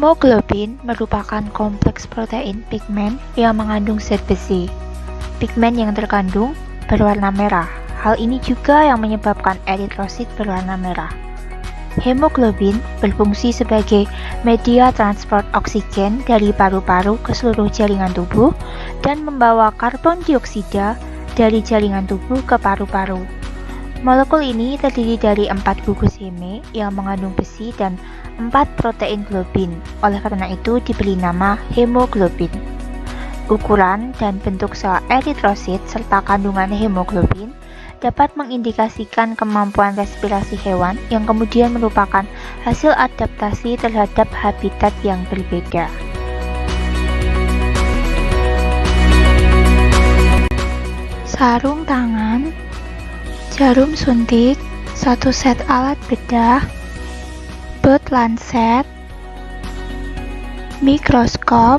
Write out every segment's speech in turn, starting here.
Hemoglobin merupakan kompleks protein pigmen yang mengandung zat besi. Pigmen yang terkandung berwarna merah. Hal ini juga yang menyebabkan eritrosit berwarna merah. Hemoglobin berfungsi sebagai media transport oksigen dari paru-paru ke seluruh jaringan tubuh dan membawa karbon dioksida dari jaringan tubuh ke paru-paru. Molekul ini terdiri dari 4 gugus heme yang mengandung besi dan 4 protein globin. Oleh karena itu diberi nama hemoglobin. Ukuran dan bentuk sel eritrosit serta kandungan hemoglobin dapat mengindikasikan kemampuan respirasi hewan yang kemudian merupakan hasil adaptasi terhadap habitat yang berbeda. Sarung tangan, jarum suntik, 1 set alat bedah, boot lancet, mikroskop,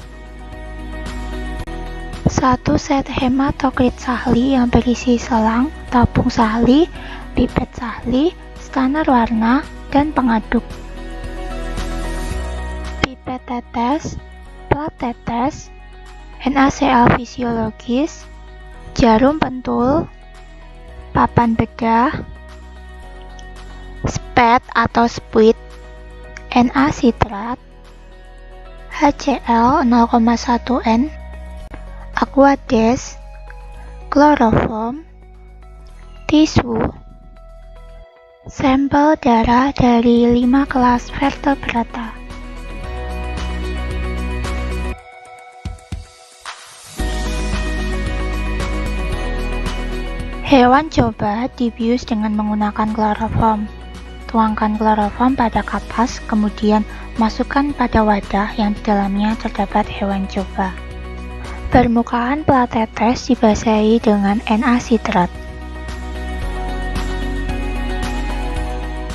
1 set hematokrit Sahli yang berisi selang, tabung Sahli, pipet Sahli, skaner warna, dan pengaduk. Pipet tetes, plat tetes, NaCl fisiologis, jarum pentul, papan bedah, spet atau spuit, Na sitrat, HCl 0,1N, aquades, kloroform, tisu, sampel darah dari 5 kelas vertebrata. Hewan coba dibius dengan menggunakan kloroform. Tuangkan kloroform pada kapas, kemudian masukkan pada wadah yang di dalamnya terdapat hewan coba. Permukaan plat tetes dibasahi dengan Na sitrat.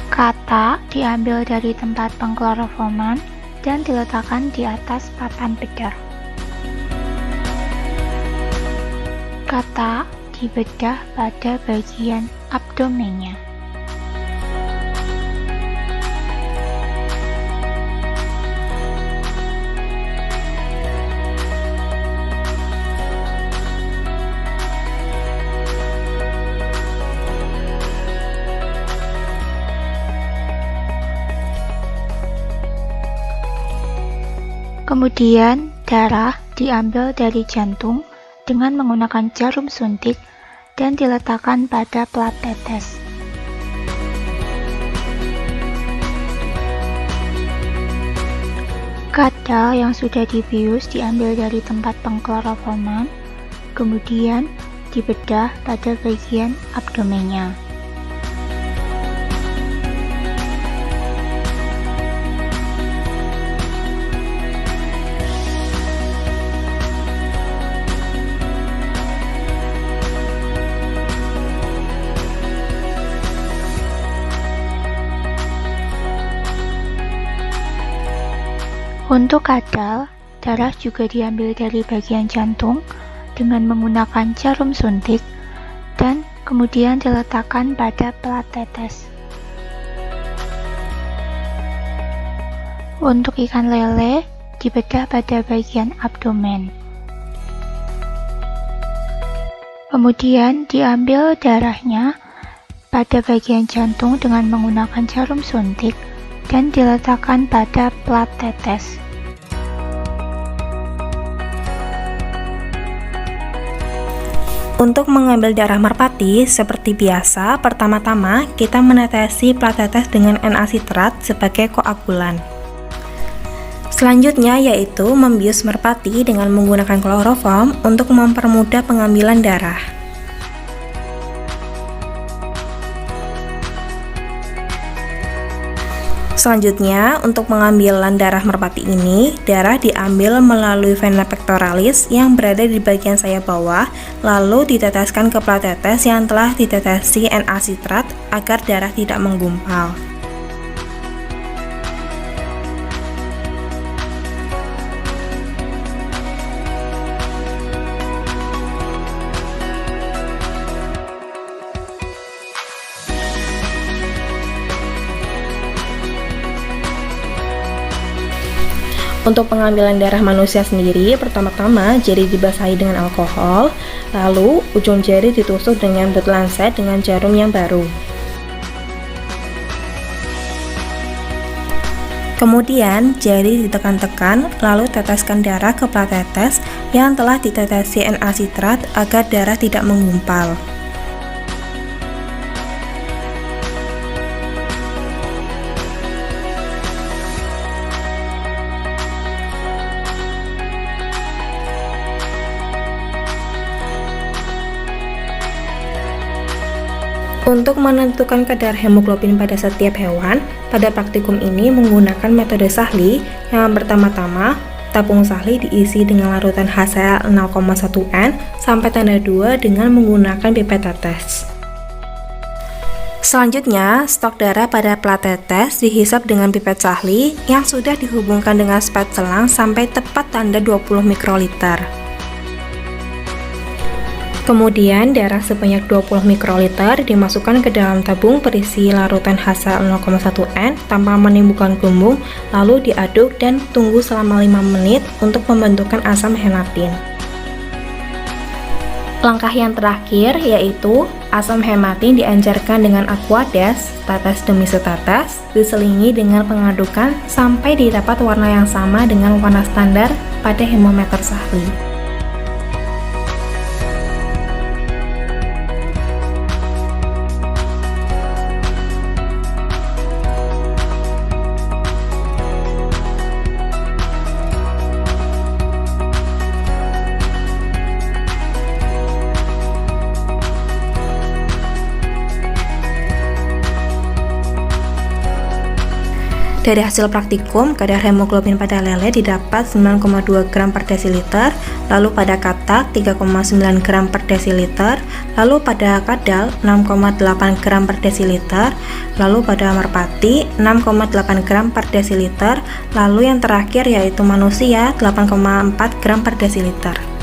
Kata diambil dari tempat pengkloroforman dan diletakkan di atas papan bedah. Kata dibedah pada bagian abdomennya. Kemudian, darah diambil dari jantung dengan menggunakan jarum suntik dan diletakkan pada plat tetes. Kadal yang sudah dibius diambil dari tempat pengkloroforman, kemudian dibedah pada bagian abdomennya. Untuk kadal, darah juga diambil dari bagian jantung dengan menggunakan jarum suntik dan kemudian diletakkan pada plat tetes. Untuk ikan lele, dibedah pada bagian abdomen. Kemudian diambil darahnya pada bagian jantung dengan menggunakan jarum suntik dan diletakkan pada plat tetes. Untuk mengambil darah merpati, seperti biasa, pertama-tama kita menetesi plat tetes dengan Na sitrat sebagai koagulan. Selanjutnya yaitu membius merpati dengan menggunakan kloroform untuk mempermudah pengambilan darah. Selanjutnya, untuk pengambilan darah merpati ini, darah diambil melalui vena pectoralis yang berada di bagian sayap bawah, lalu diteteskan ke plat tetes yang telah ditetesi Na sitrat agar darah tidak menggumpal. Untuk pengambilan darah manusia sendiri, pertama-tama jari dibasahi dengan alkohol, lalu ujung jari ditusuk dengan boot lancet dengan jarum yang baru. Kemudian jari ditekan-tekan, lalu teteskan darah ke plat tetes yang telah ditetesi Na sitrat agar darah tidak menggumpal. Untuk menentukan kadar hemoglobin pada setiap hewan, pada praktikum ini menggunakan metode Sahli. Yang pertama-tama, tabung Sahli diisi dengan larutan HCl 0,1 N sampai tanda 2 dengan menggunakan pipet tetes. Selanjutnya, stok darah pada plat tetes dihisap dengan pipet Sahli yang sudah dihubungkan dengan spet selang sampai tepat tanda 20 mikroliter. Kemudian darah sebanyak 20 mikroliter dimasukkan ke dalam tabung berisi larutan HCl 0,1 N tanpa menimbulkan gelembung, lalu diaduk dan tunggu selama 5 menit untuk pembentukan asam hematin. Langkah yang terakhir yaitu asam hematin dianjarkan dengan aquades, tetes demi setetes, diselingi dengan pengadukan sampai didapat warna yang sama dengan warna standar pada hemometer Sahli. Dari hasil praktikum, kadar hemoglobin pada lele didapat 9,2 gram per desiliter, lalu pada katak 3,9 gram per desiliter, lalu pada kadal 6,8 gram per desiliter, lalu pada merpati 6,8 gram per desiliter, lalu yang terakhir yaitu manusia 8,4 gram per desiliter.